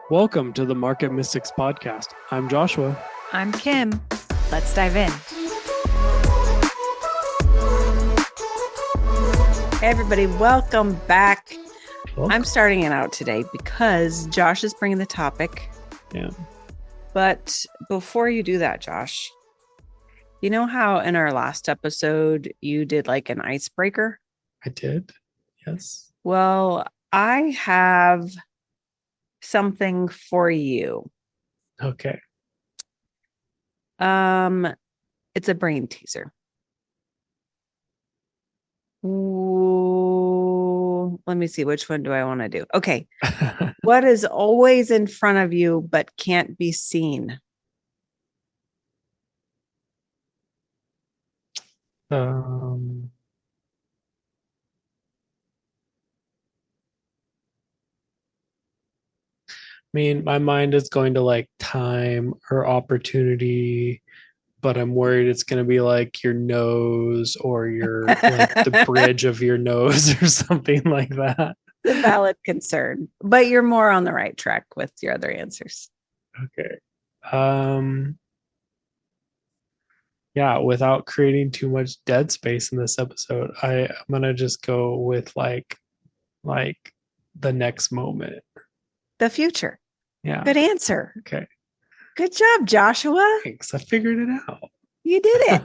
Welcome to the Market Mystics podcast. I'm Joshua. I'm Kim. Let's dive in. Hey, everybody. Welcome back. Welcome. I'm starting it out today because Josh is bringing the topic. Yeah. But before you do that, Josh, you know how in our last episode you did like an icebreaker? I did. Yes. Well, I have something for you. Okay. It's a brain teaser. Ooh, let me see. Which one do I want to do? Okay. What is always in front of you but can't be seen? My mind is going to like time or opportunity, but I'm worried it's going to be like your nose or your like the bridge of your nose or something like that. It's a valid concern, but you're more on the right track with your other answers. Okay. Yeah, without creating too much dead space in this episode, I'm gonna just go with like the next moment. The future. Yeah. Good answer. Okay. Good job, Joshua. Thanks. I figured it out. You did it.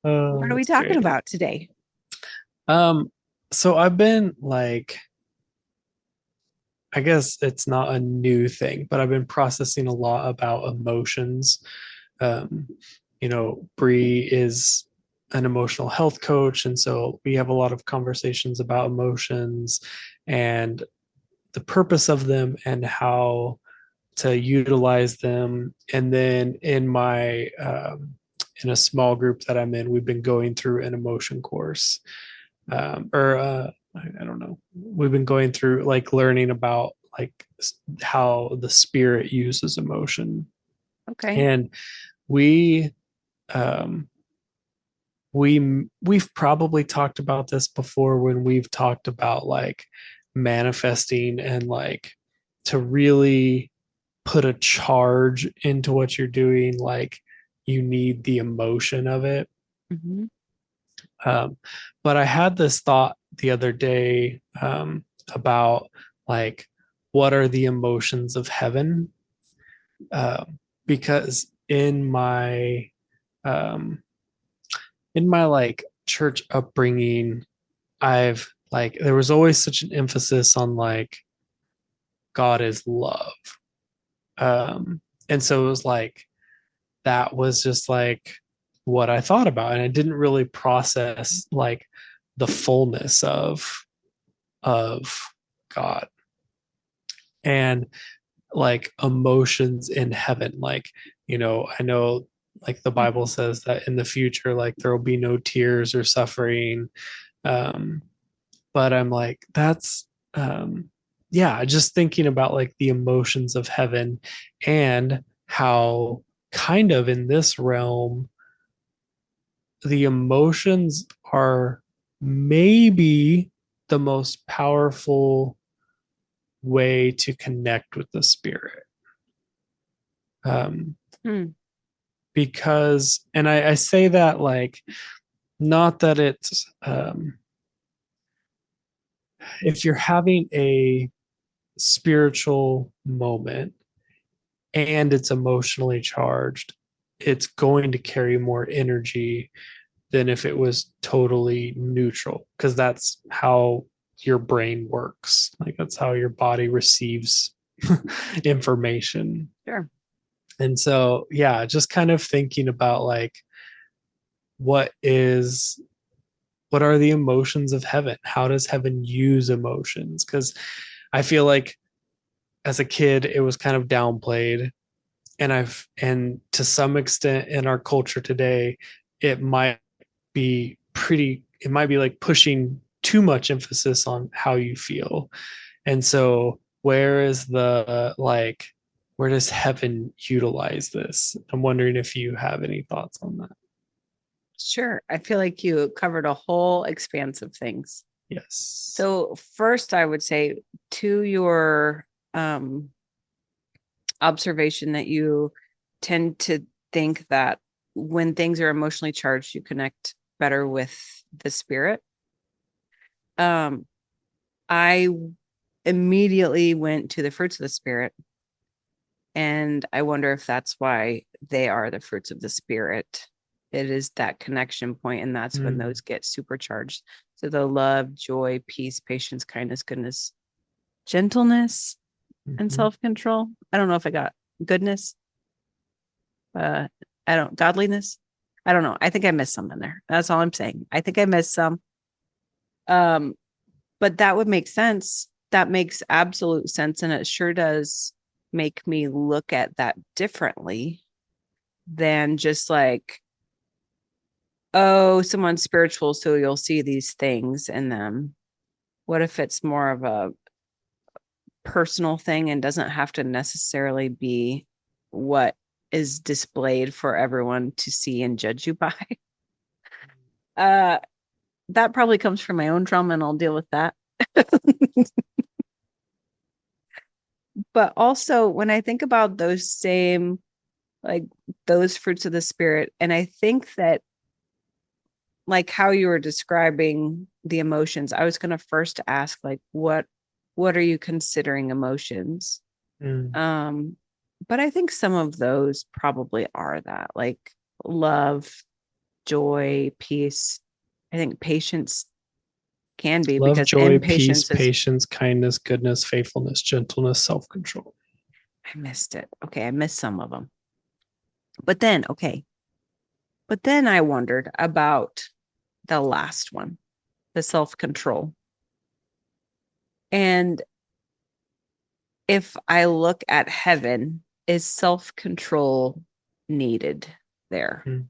What are we talking great. about today? So I've been like, I guess it's not a new thing, but I've been processing a lot about emotions. Bree is an emotional health coach, and so we have a lot of conversations about emotions and the purpose of them and how to utilize them. And then in a small group that I'm in, we've been going through an emotion course, I don't know. We've been going through like learning about like how the spirit uses emotion. Okay. And we um we've probably talked about this before when we've talked about like manifesting and like to really put a charge into what you're doing, like you need the emotion of it. Mm-hmm. But I had this thought the other day about like what are the emotions of heaven, because um, in my like church upbringing, I've like there was always such an emphasis on like God is love. And so it was like that was just like what I thought about. And I didn't really process like the fullness of God and like emotions in heaven. Like, I know like the Bible says that in the future, like there will be no tears or suffering. Um, but I'm like, that's yeah, just thinking about like the emotions of heaven and how kind of in this realm the emotions are maybe the most powerful way to connect with the spirit. Because, and I say that like, not that it's, if you're having a spiritual moment and it's emotionally charged, it's going to carry more energy than if it was totally neutral, because that's how your brain works. Like that's how your body receives information. Sure. And so, yeah, just kind of thinking about like what are the emotions of heaven? How does heaven use emotions? Because I feel like as a kid, it was kind of downplayed. And to some extent in our culture today, it might it might be like pushing too much emphasis on how you feel. And so where does heaven utilize this? I'm wondering if you have any thoughts on that. Sure. I feel like you covered a whole expanse of things. Yes. So first, I would say to your um observation that you tend to think that when things are emotionally charged, you connect better with the spirit. Um, I immediately went to the fruits of the spirit, and I wonder if that's why they are the fruits of the spirit. It is that connection point, and that's when Mm. those get supercharged. So the love, joy, peace, patience, kindness, goodness, gentleness, and Mhm. self-control. I don't know if I got goodness. Uh, I don't godliness. I don't know. I think I missed some in there. That's all I'm saying. I think I missed some. Um, but that would make sense. That makes absolute sense, and it sure does make me look at that differently than just like, oh, someone's spiritual, so you'll see these things in them. What if it's more of a personal thing and doesn't have to necessarily be what is displayed for everyone to see and judge you by? Uh, that probably comes from my own trauma, and I'll deal with that. But also, when I think about those same, like those fruits of the spirit, and I think that, like how you were describing the emotions, I was going to first ask, like, what are you considering emotions? Mm. Um, but I think some of those probably are that, like love, joy, peace. I think patience can be, Love, because joy, peace, impatience is, patience, kindness, goodness, faithfulness, gentleness, self control. I missed it. Okay, I missed some of them. But then, okay. But then I wondered about the last one, the self control. And if I look at heaven, is self control needed there? Mm.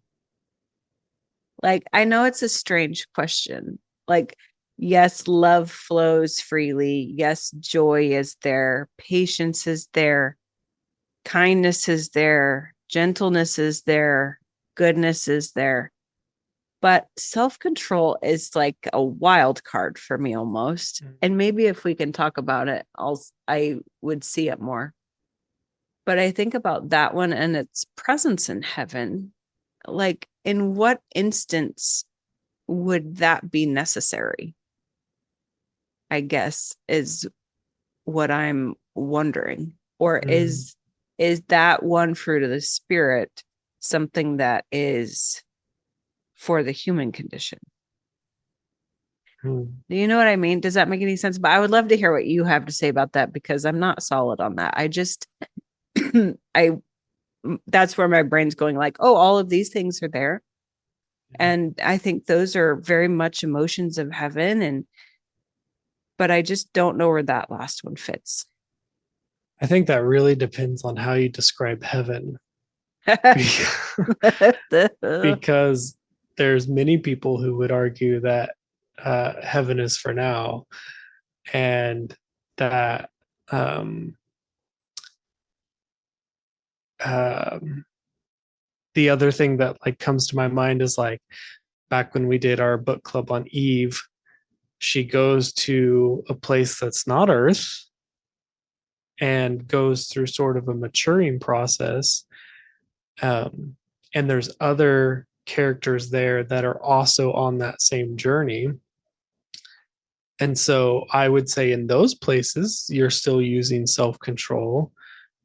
Like, I know it's a strange question. Like, yes, love flows freely. Yes, joy is there. Patience is there. Kindness is there. Gentleness is there. Goodness is there. But self control is like a wild card for me almost. Mm. And maybe if we can talk about it, I would see it more. But I think about that one and its presence in heaven. Like, in what instance would that be necessary? I guess is what I'm wondering. Or Mm. is that one fruit of the spirit something that is for the human condition? Mm. Do you know what I mean? Does that make any sense? But I would love to hear what you have to say about that, because I'm not solid on that. I just I that's where my brain's going, like, oh, all of these things are there. And I think those are very much emotions of heaven, and but I just don't know where that last one fits. I think that really depends on how you describe heaven. Because there's many people who would argue that heaven is for now, and that um, um, the other thing that like comes to my mind is like back when we did our book club on Eve, she goes to a place that's not Earth and goes through sort of a maturing process. Um, and there's other characters there that are also on that same journey. And so I would say in those places, you're still using self control.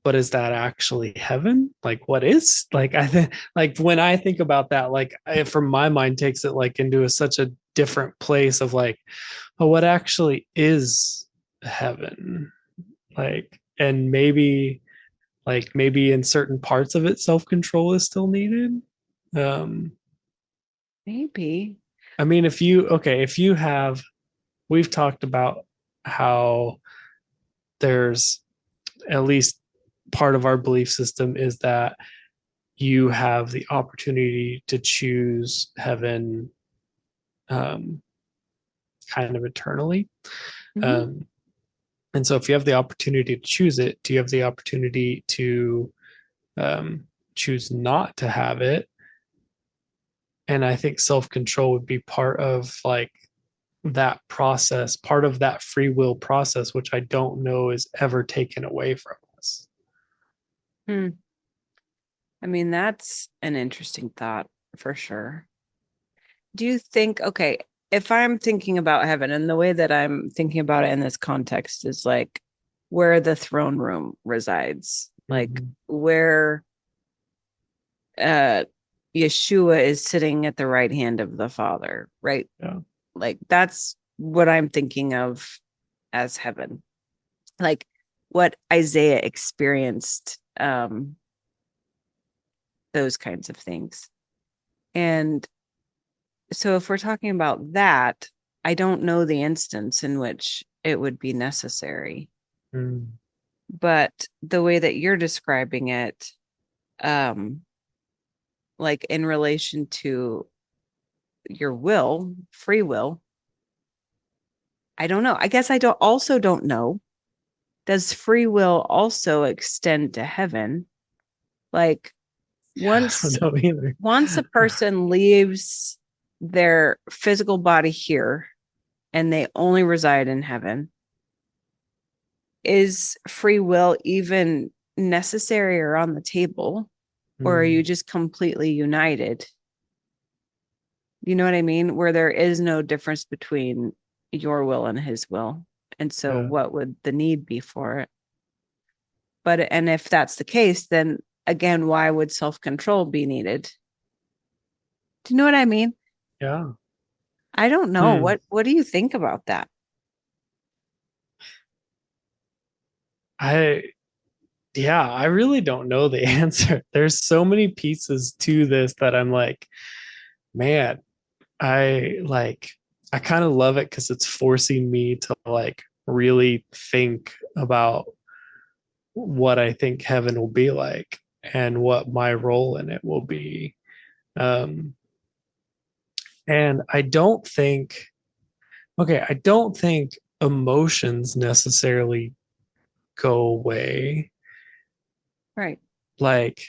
But is that actually heaven? Like, what is like? I think like when I think about that, like from my mind takes it like into such a different place of like, oh, what actually is heaven? Like, and maybe in certain parts of it, self control is still needed. Um, Maybe. I mean, if you have, we've talked about how there's at least part of our belief system is that you have the opportunity to choose heaven um, kind of eternally. Mhm. Um, and so, if you have the opportunity to choose it, do you have the opportunity to um, choose not to have it? And I think self control would be part of like that process, part of that free will process, which I don't know is ever taken away from us. Hmm. I mean, that's an interesting thought for sure. Do you think, okay, if I'm thinking about heaven and the way that I'm thinking about it in this context is like where the throne room resides, like Mhm. where uh Yeshua is sitting at the right hand of the Father, right? Yeah. Like that's what I'm thinking of as heaven. Like what Isaiah experienced, those kinds of things. And so if we're talking about that, I don't know the instance in which it would be necessary. Mm. But the way that you're describing it, um, like in relation to your will, free will, I don't know. I guess I don't know. Does free will also extend to heaven? Like Yeah, I once don't know either. once a person leaves their physical body here and they only reside in heaven, is free will even necessary or on the table? Or are you Mm. just completely united? You know what I mean? Where there is no difference between your will and his will. And so Yeah. what would the need be for it? But and if that's the case, then again, why would self-control be needed? Do you know what I mean? Yeah. I don't know. Hmm. What do you think about that? I Yeah, I really don't know the answer. There's so many pieces to this that I'm like, man, I like I kind of love it because it's forcing me to like really think about what I think heaven will be like and what my role in it will be. Um, and I don't think emotions necessarily go away. Right. Like,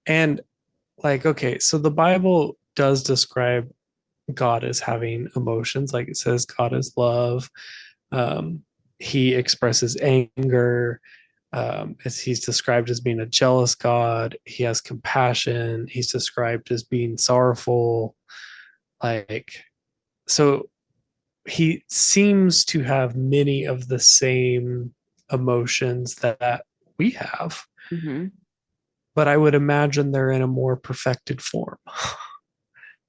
and like, okay, so the Bible does describe God as having emotions. Like it says, God is love. Um, he expresses anger. As he's described as being a jealous God. He has compassion. He's described as being sorrowful. Like, so he seems to have many of the same emotions that we have, Mm-hmm. but I would imagine they're in a more perfected form.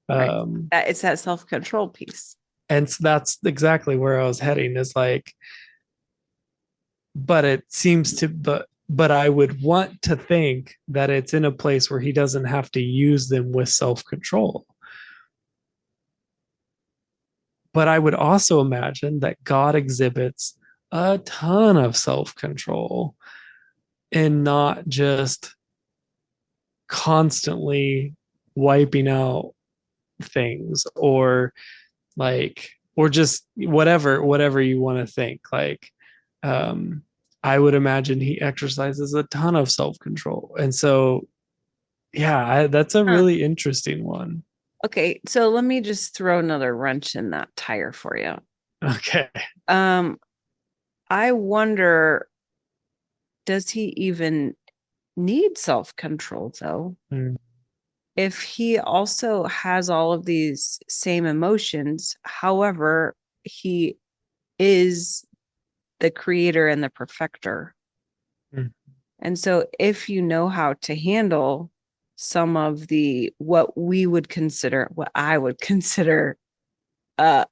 Right. Um, That it's that self-control piece. and so that's exactly where I was heading is like, but it seems to, but I would want to think that it's in a place where he doesn't have to use them with self control. But I would also imagine that God exhibits a ton of self control and not just constantly wiping out things or just whatever you want to think um I would imagine he exercises a ton of self-control. And so yeah, that's a Huh. really interesting one. Okay, so let me just throw another wrench in that tire for you. Okay. Um, I wonder, does he even need self-control though? Mm. If he also has all of these same emotions, however, he is the creator and the perfecter. Mm. And so if you know how to handle some of the what I would consider uh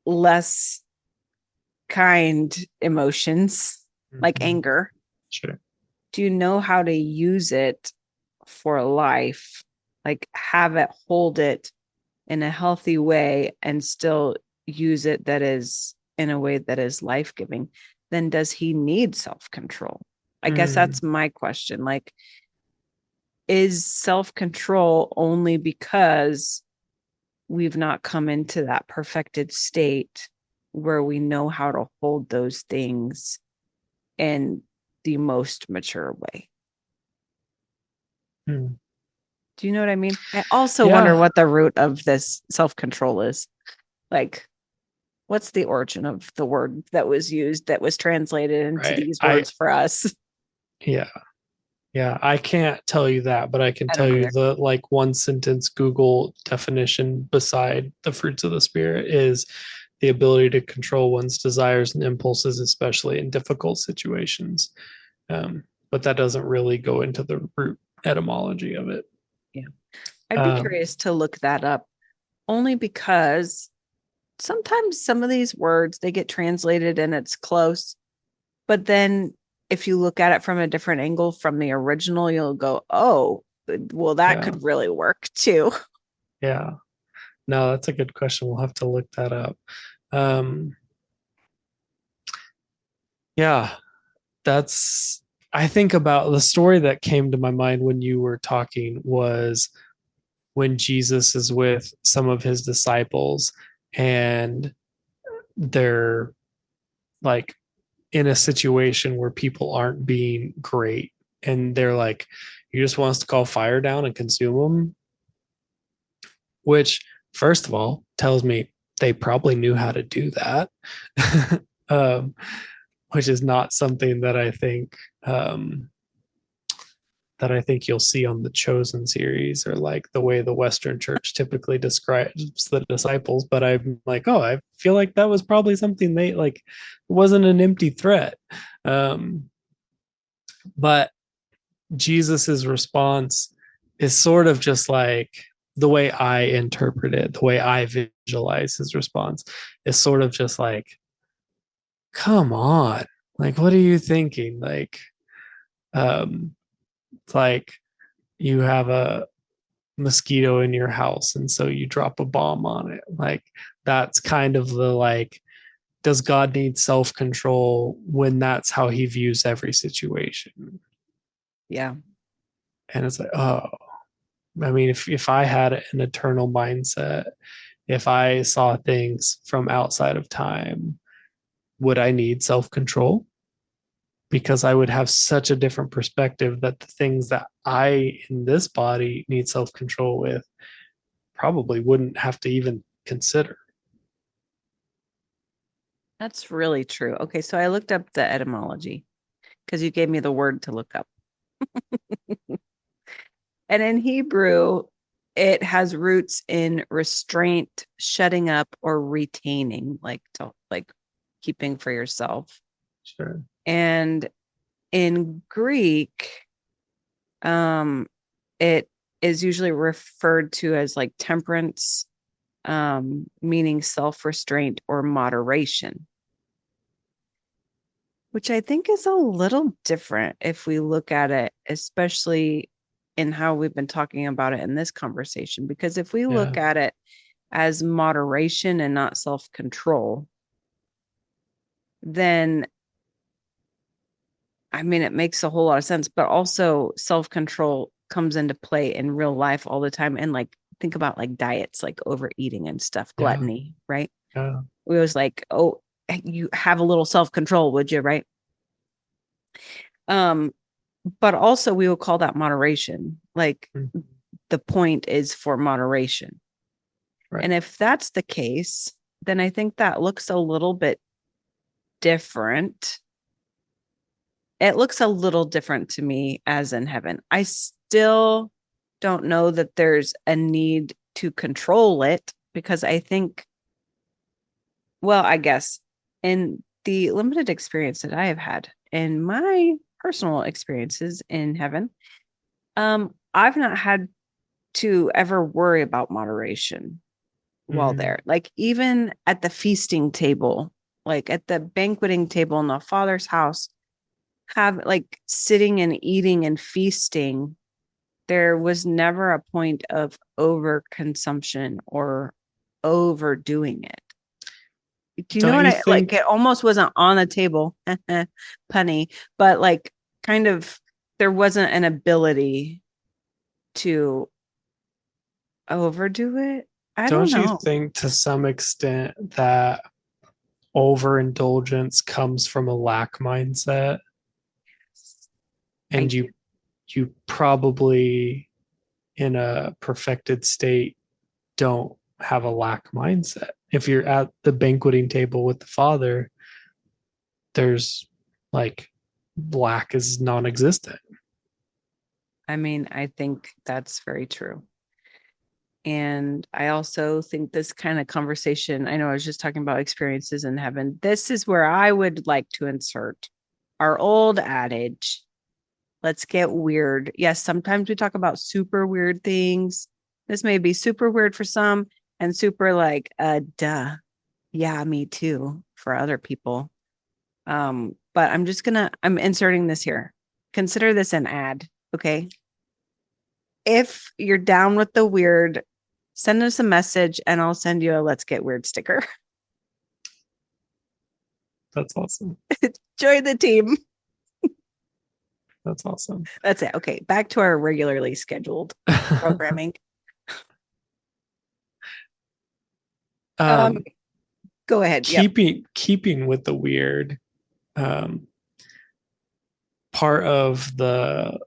less kind emotions like Mhm. anger, Sure. do you know how to use it for life? Like have it, hold it in a healthy way and still use it that is in a way that is life-giving? Then does he need self-control? I guess Mm. that's my question. Like, is self-control only because we've not come into that perfected state where we know how to hold those things in the most mature way? Mm. Do you know what I mean? I also wonder Yeah. what the root of this self-control is. Like, What's the origin of the word that was used that was translated into Right. these words for us? Yeah. Yeah. I can't tell you that, but I can I tell don't you either. the like one sentence Google definition beside the fruits of the spirit is the ability to control one's desires and impulses, especially in difficult situations. But that doesn't really go into the root etymology of it. Yeah. I'd be Um, curious to look that up only because sometimes some of these words they get translated and it's close, but then if you look at it from a different angle from the original, you'll go, oh, well, that yeah. could really work too. Yeah. No, that's a good question. We'll have to look that up. Um, yeah, that's, I think about the story that came to my mind when you were talking was when Jesus is with some of his disciples and they're like in a situation where people aren't being great. And they're like, you just want us to call fire down and consume them, which, first of all, tells me they probably knew how to do that. um, which is not something um, that I think you'll see on the Chosen series or like the way the Western Church typically describes the disciples. But I'm like, oh, I feel like that was probably something they like. It wasn't an empty threat. Um, but Jesus's response is sort of just like the way I interpret it, the way I visualize his response is sort of just like, come on, like, what are you thinking? Um, it's like you have a mosquito in your house and so you drop a bomb on it. Like, that's kind of the like, does God need self control when that's how he views every situation? Yeah. And it's like, oh, I mean, if I had an eternal mindset, if I saw things from outside of time, would I need self control? Because I would have such a different perspective that the things that I in this body need self control with probably wouldn't have to even consider. That's really true. Okay, so I looked up the etymology because you gave me the word to look up. And in Hebrew, it has roots in restraint, shutting up, or retaining, like to like keeping for yourself. Sure. And in Greek, it is usually referred to as like temperance, meaning self-restraint or moderation, which I think is a little different if we look at it, especially in how we've been talking about it in this conversation. Because if we Yeah. look at it as moderation and not self control, then I mean, it makes a whole lot of sense. But also, self control comes into play in real life all the time. And like, think about like diets, like overeating and stuff, Yeah. gluttony, right? Yeah. We was like, oh, you have a little self control, would you? Right. Um, but also we will call that moderation. Like Mm-hmm. the point is for moderation. Right. And if that's the case, then I think that looks a little bit different. It looks a little different to me as in heaven. I still don't know that there's a need to control it because I think, well, I guess in the limited experience that I have had in my personal experiences in heaven, I've not had to ever worry about moderation while Mm-hmm. there. Like even at the feasting table, like at the banqueting table in the Father's house, have like sitting and eating and feasting, there was never a point of overconsumption or overdoing it. Do you know Don't what you I like? think? It almost wasn't on the table, punny, but like kind of there wasn't an ability to overdo it. I don't Don't you know. think to some extent that overindulgence comes from a lack mindset, I and do. you probably in a perfected state don't have a lack mindset? if you're at the banqueting table with the Father, there's like black is non-existent. I mean, I think that's very true. And I also think this kind of conversation, I know I was just talking about experiences in heaven. This is where I would like to insert our old adage, let's get weird. Yes, sometimes we talk about super weird things. This may be super weird for some and super like, duh. Yeah, me too for other people. But I'm inserting this here. Consider this an ad. Okay. If you're down with the weird, send us a message and I'll send you a let's get weird sticker. That's awesome. Join the team. That's awesome. That's it. Okay. Back to our regularly scheduled programming. Go ahead. Keeping with the weird, part of the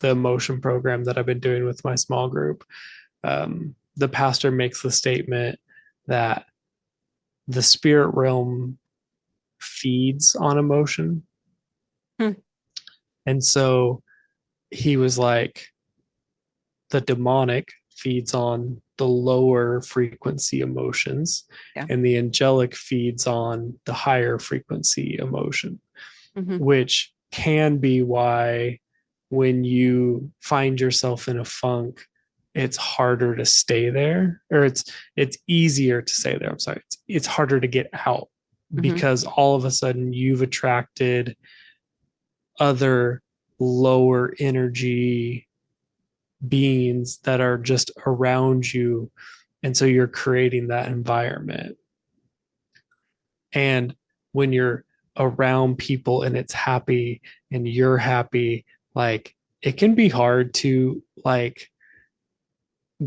emotion program that I've been doing with my small group, the pastor makes the statement that the spirit realm feeds on emotion. And so he was like, the demonic feeds on the lower frequency emotions, and the angelic feeds on the higher frequency emotion, which can be why when you find yourself in a funk, it's harder to stay there, or it's easier to stay there. I'm sorry. It's harder to get out because all of a sudden you've attracted other lower energy beings that are just around you. And so you're creating that environment. And when you're around people and it's happy and you're happy, like it can be hard to like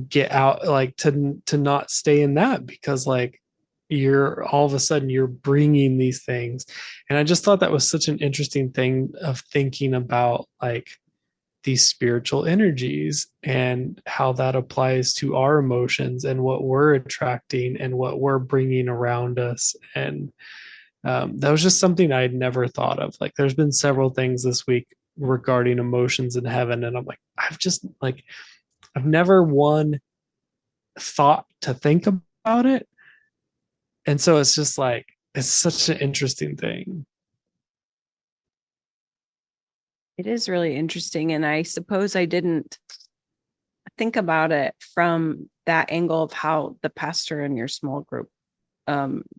get out, like to not stay in that, because like you're all of a sudden you're bringing these things. And I just thought that was such an interesting thing of thinking about like these spiritual energies and how that applies to our emotions and what we're attracting and what we're bringing around us. And that was just something I'd never thought of. Like there's been several things this week regarding emotions in heaven, and I'm like, I've never thought to think about it. And so it's just like, it's such an interesting thing. It is really interesting. And I suppose I didn't think about it from that angle of how the pastor in your small group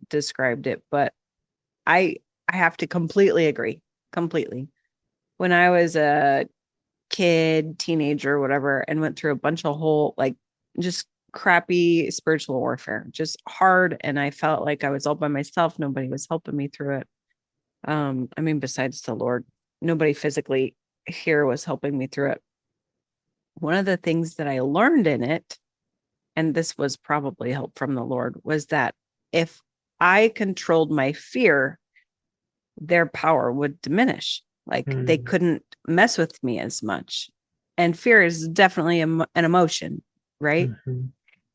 described it. But I have to completely agree. Completely. When I was a kid, teenager, whatever, and went through a bunch of whole, like just crappy spiritual warfare, just hard. And I felt like I was all by myself. Nobody was helping me through it. I mean, besides the Lord, nobody physically here was helping me through it. One of the things that I learned in it, and this was probably help from the Lord, was that if I controlled my fear, their power would diminish. Like they couldn't mess with me as much. And fear is definitely an emotion, right?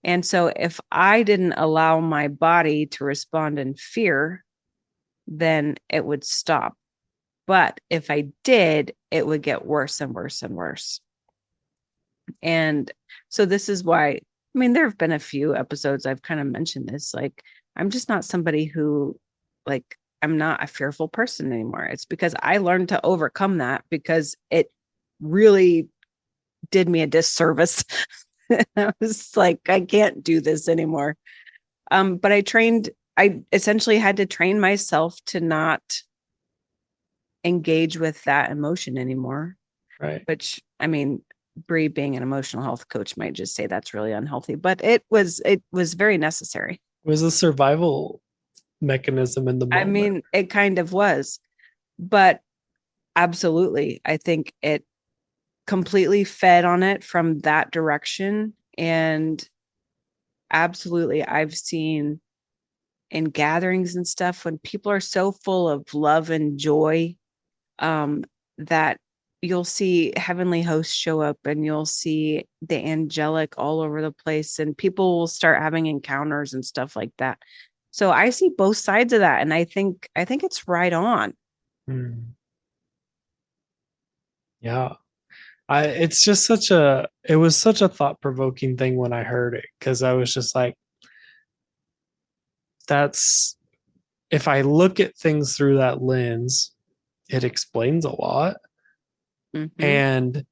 And so if I didn't allow my body to respond in fear, then it would stop. But if I did, it would get worse and worse and worse. And so this is why, I mean, there have been a few episodes I've kind of mentioned this. Like, I'm just not somebody who, like, I'm not a fearful person anymore. It's because I learned to overcome that, because it really did me a disservice. I was like, I can't do this anymore. But I essentially had to train myself to not engage with that emotion anymore. Right. Which, I mean, Bree being an emotional health coach might just say that's really unhealthy, but it was very necessary. It was a survival mechanism in the moment. I mean, it kind of was, but absolutely. I think it completely fed on it from that direction. And absolutely, I've seen in gatherings and stuff when people are so full of love and joy, that you'll see heavenly hosts show up, and you'll see the angelic all over the place, and people will start having encounters and stuff like that. So I see both sides of that, and I think it's right on. Mm. Yeah. It's just it was such a thought-provoking thing when I heard it, because I was just like, that's, if I look at things through that lens, it explains a lot. Mm-hmm. And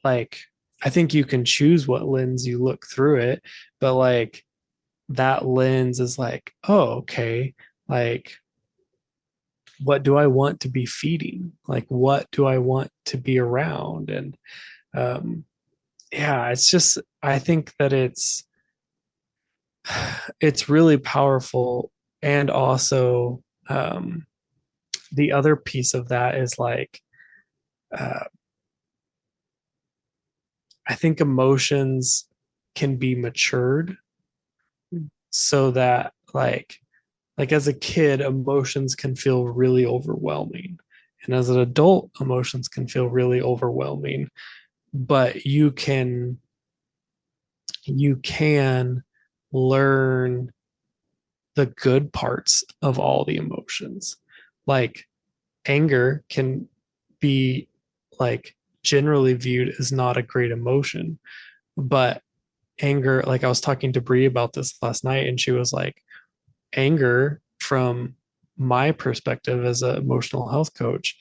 like, I think you can choose what lens you look through it, but like that lens is like, oh, okay, like what do I want to be feeding? Like what do I want to be around? And um yeah, it's just, I think that it's really powerful. And also, um the other piece of that is like, uh I think emotions can be matured so that like as a kid, emotions can feel really overwhelming, and as an adult, emotions can feel really overwhelming. But you can learn the good parts of all the emotions. Like anger can be like generally viewed as not a great emotion, but anger, like I was talking to Bree about this last night, and she was like, anger, from my perspective as an emotional health coach,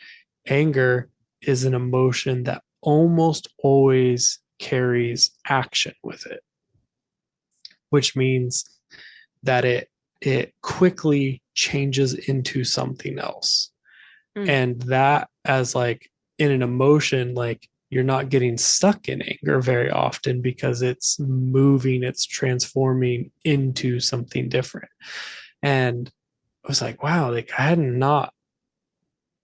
anger is an emotion that almost always carries action with it, which means that it quickly changes into something else. Mm. And that, as like in an emotion, like you're not getting stuck in anger very often because it's moving, it's transforming into something different. And I was like, wow, like I had not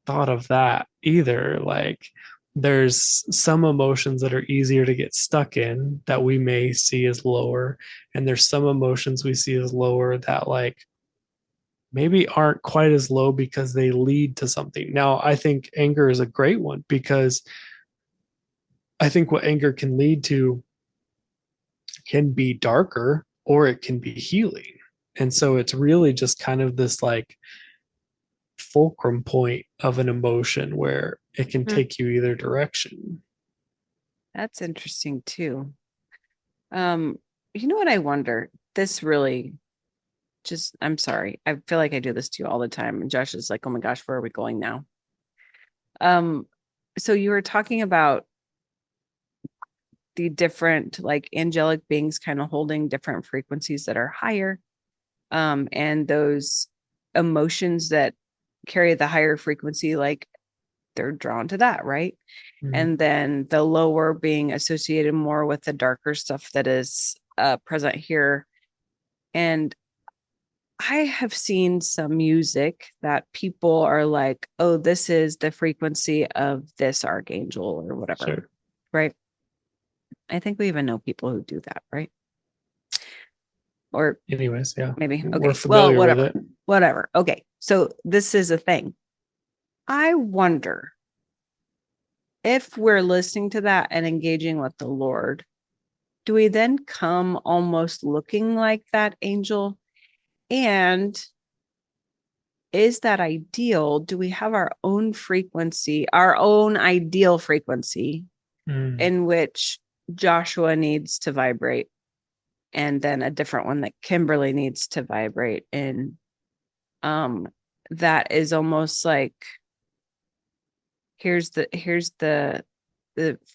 thought of that either. Like there's some emotions that are easier to get stuck in that we may see as lower. And there's some emotions we see as lower that like maybe aren't quite as low because they lead to something. Now, I think anger is a great one, because I think what anger can lead to can be darker or it can be healing. And so it's really just kind of this like fulcrum point of an emotion where it can Mm. take you either direction. That's interesting too. Um, you know what I wonder? This really just, I'm sorry. I feel like I do this to you all the time. And Josh is like, oh my gosh, where are we going now? Um, so you were talking about the different like angelic beings kind of holding different frequencies that are higher. And those emotions that carry the higher frequency, like they're drawn to that, right? Mm. And then the lower being associated more with the darker stuff that is present here. And I have seen some music that people are like, oh, this is the frequency of this archangel or whatever, Sure. right? I think we even know people who do that, right? Or Anyways, yeah, maybe, we're okay, well, familiar with whatever, it. whatever. Okay, so this is a thing. I wonder if we're listening to that and engaging with the Lord, do we then come almost looking like that angel? And is that ideal? Do we have our own frequency, our own ideal frequency Mm. in which Joshua needs to vibrate, and then a different one that Kimberly needs to vibrate in? Um, that is almost like here's the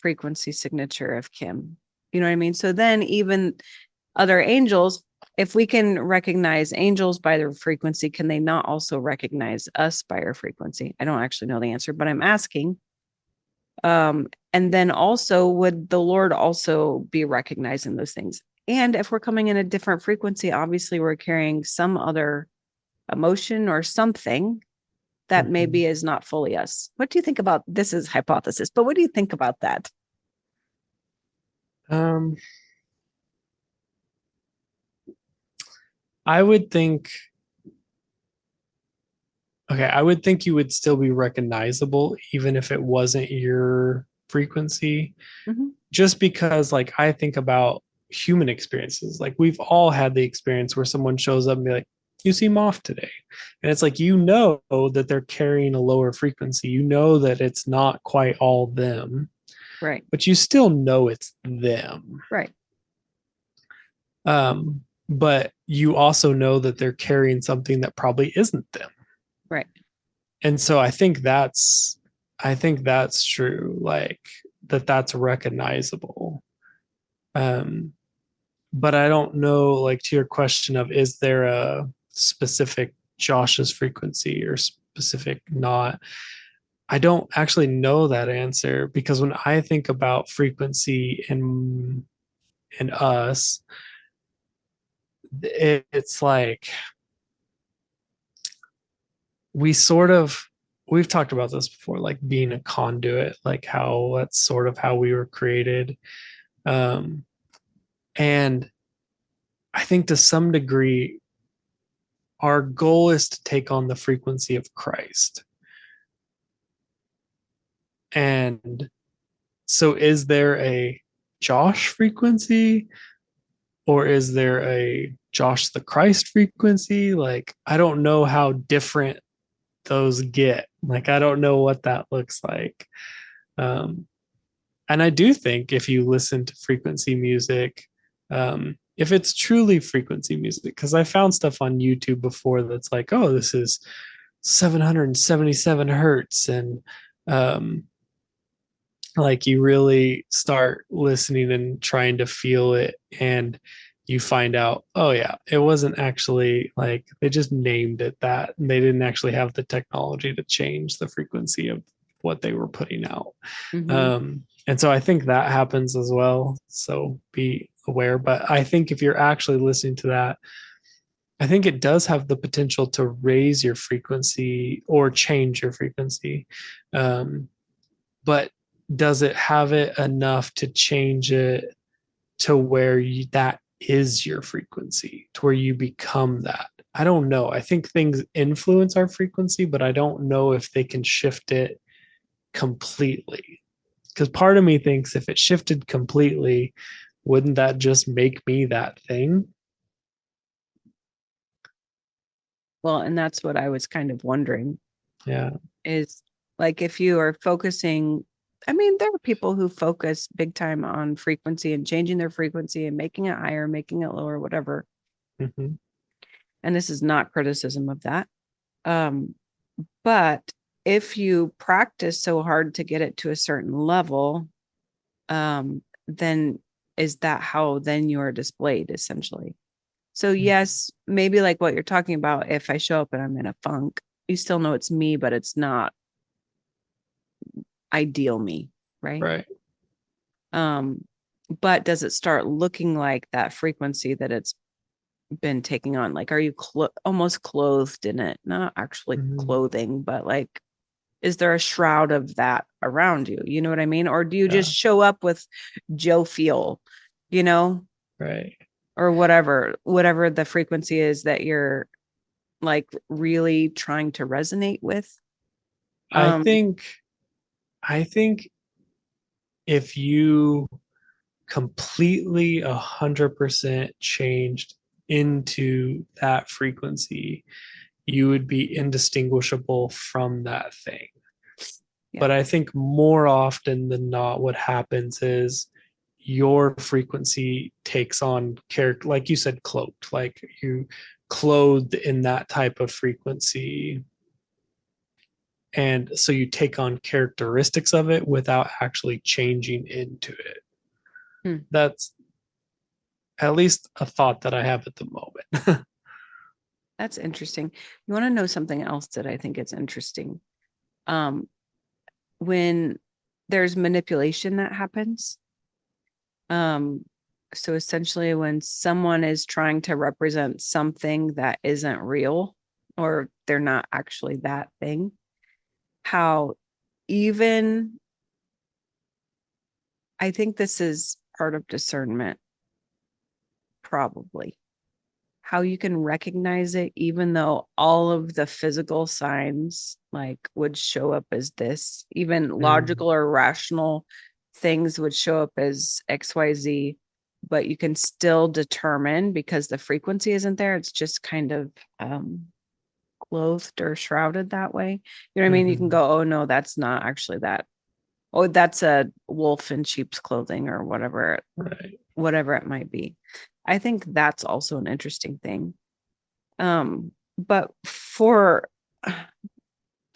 frequency signature of Kim. You know what I mean? So then even other angels, if we can recognize angels by their frequency, can they not also recognize us by our frequency? I don't actually know the answer, but I'm asking. And then also, would the Lord also be recognizing those things? And if we're coming in a different frequency, obviously we're carrying some other emotion or something that Mhm. maybe is not fully us. What do you think about this? Is hypothesis, but what do you think about that? Um, I would think, Okay, I would think you would still be recognizable even if it wasn't your frequency, Mhm. just because like I think about human experiences. Like we've all had the experience where someone shows up and be like, "You seem off today." And it's like you know that they're carrying a lower frequency. You know that it's not quite all them, Right. but you still know it's them. Right. But you also know that they're carrying something that probably isn't them. Right. And so I think that's true, like that's recognizable. Um, but I don't know, like to your question of is there a specific Josh's frequency or specific not? I don't actually know that answer because when I think about frequency in us, it's like we sort of we've talked about this before, like being a conduit, like how that's sort of how we were created. Um, and I think to some degree, our goal is to take on the frequency of Christ. And so, is there a Josh frequency or is there a Josh the Christ frequency? Like, I don't know how different those get. Like, I don't know what that looks like. Um, and I do think if you listen to frequency music, if it's truly frequency music, because I found stuff on YouTube before that's like, oh, this is 777 hertz, and um, like you really start listening and trying to feel it, and you find out, oh yeah, it wasn't actually like they just named it that, and they didn't actually have the technology to change the frequency of what they were putting out. Hmm. And so I think that happens as well. So be aware. But I think if you're actually listening to that, I think it does have the potential to raise your frequency or change your frequency. Um, but does it have it enough to change it to where that is your frequency, to where you become that? I don't know. I think things influence our frequency, but I don't know if they can shift it completely. Because part of me thinks if it shifted completely, wouldn't that just make me that thing? Well, and that's what I was kind of wondering Yeah. is like if you are focusing, I mean, there are people who focus big time on frequency and changing their frequency and making it higher, making it lower, whatever. Mm-hmm. And this is not criticism of that. Um, but if you practice so hard to get it to a certain level, then is that how then you are displayed essentially? So yes, maybe like what you're talking about, if I show up and I'm in a funk, you still know it's me, but it's not ideal me, right? Right. Um, but does it start looking like that frequency that it's been taking on? Like, are you almost clothed in it? Not actually Mm-hmm. clothing, but like, is there a shroud of that around you? You know what I mean? Or do you Yeah. just show up with Joe feel, you know, Right. or whatever the frequency is that you're like really trying to resonate with? I Um, think I think if you completely 100% changed into that frequency, you would be indistinguishable from that thing. yeah. But I think more often than not, what happens is your frequency takes on character, like you said, cloaked, like you clothed in that type of frequency. And so you take on characteristics of it without actually changing into it. Hmm. That's at least a thought that I have at the moment. That's interesting. You want to know something else that I think it's interesting? Um, when there's manipulation that happens, um, so essentially when someone is trying to represent something that isn't real or they're not actually that thing, how even I think this is part of discernment, probably. how you can recognize it, even though all of the physical signs like would show up as this, even logical or rational things would show up as XYZ, but you can still determine because the frequency isn't there. It's just kind of clothed or shrouded that way. You know what I mean? You can go, oh no, that's not actually that. Oh, that's a wolf in sheep's clothing or whatever, Right. whatever it might be. I think that's also an interesting thing. But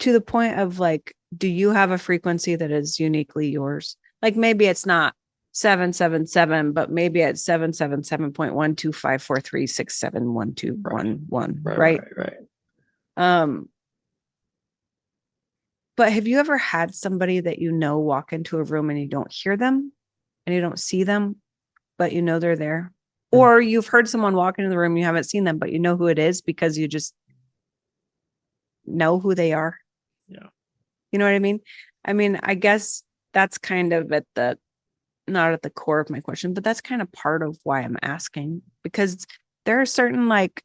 to the point of like, do you have a frequency that is uniquely yours? Like maybe it's not 777, but maybe it's 777.12543671211, right? But have you ever had somebody that you know walk into a room and you don't hear them and you don't see them, but you know they're there? Or you've heard someone walk into the room, you haven't seen them, but you know who it is because you just know who they are. Yeah. You know what I mean? I mean, I guess that's kind of not at the core of my question, but that's kind of part of why I'm asking, because there are certain like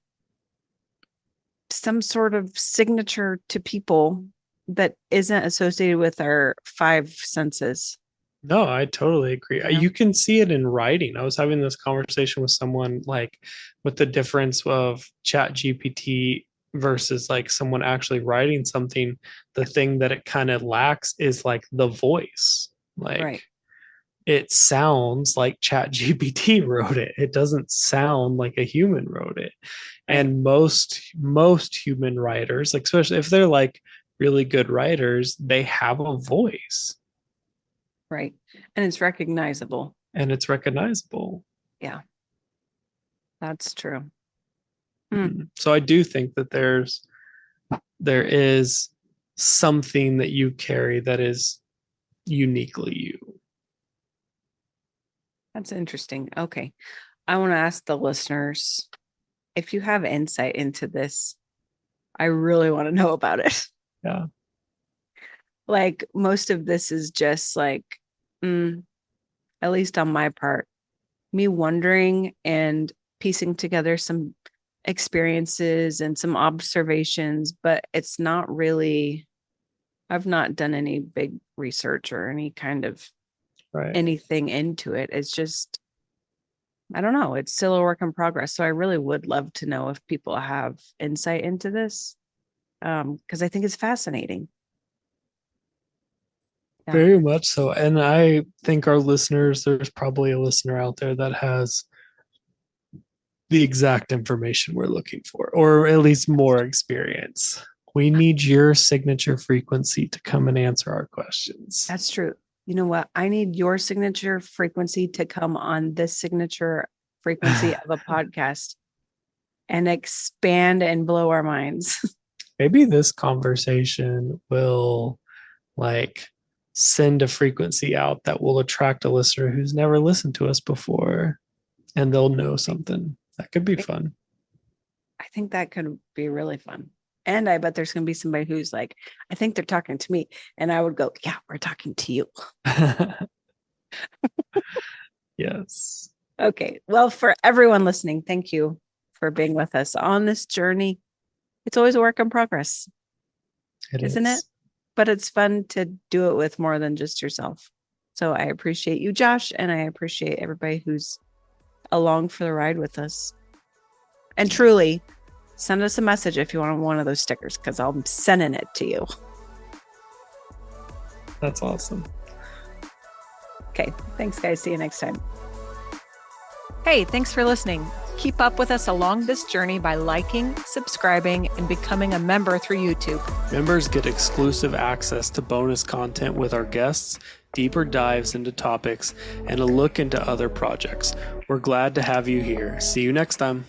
some sort of signature to people that isn't associated with our five senses. No, I totally agree. Yeah. You can see it in writing. I was having this conversation with someone like with the difference of Chat GPT versus like someone actually writing something. The thing that it kind of lacks is like the voice. Like it sounds like Chat GPT wrote it. It doesn't sound like a human wrote it. Right. And most human writers, like especially if they're like really good writers, they have a voice. Right. And it's recognizable. Yeah. That's true. So I do think that there is something that you carry that is uniquely you. That's interesting. Okay. I want to ask the listeners if you have insight into this. I really want to know about it. Yeah. Like most of this is just like, at least on my part, me wondering and piecing together some experiences and some observations, but it's not really, I've not done any big research or any kind of anything into it. It's just, I don't know. It's still a work in progress. So I really would love to know if people have insight into this. Because I think it's fascinating. Yeah. Very much so. And I think our listeners, there's probably a listener out there that has the exact information we're looking for, or at least more experience. We need your signature frequency to come and answer our questions. That's true. You know what? I need your signature frequency to come on this signature frequency of a podcast and expand and blow our minds. Maybe this conversation will like send a frequency out that will attract a listener who's never listened to us before, and they'll know something. That could be fun. I think that could be really fun. And I bet there's going to be somebody who's like, I think they're talking to me. And I would go, yeah, we're talking to you. Yes. Okay. Well, for everyone listening, thank you for being with us on this journey. It's always a work in progress. Isn't it? But it's fun to do it with more than just yourself. So I appreciate you, Josh, and I appreciate everybody who's along for the ride with us. And truly, send us a message if you want one of those stickers, because I'm sending it to you. That's awesome. Okay. Thanks, guys. See you next time. Hey, thanks for listening. Keep up with us along this journey by liking, subscribing, and becoming a member through YouTube. Members get exclusive access to bonus content with our guests, deeper dives into topics, and a look into other projects. We're glad to have you here. See you next time.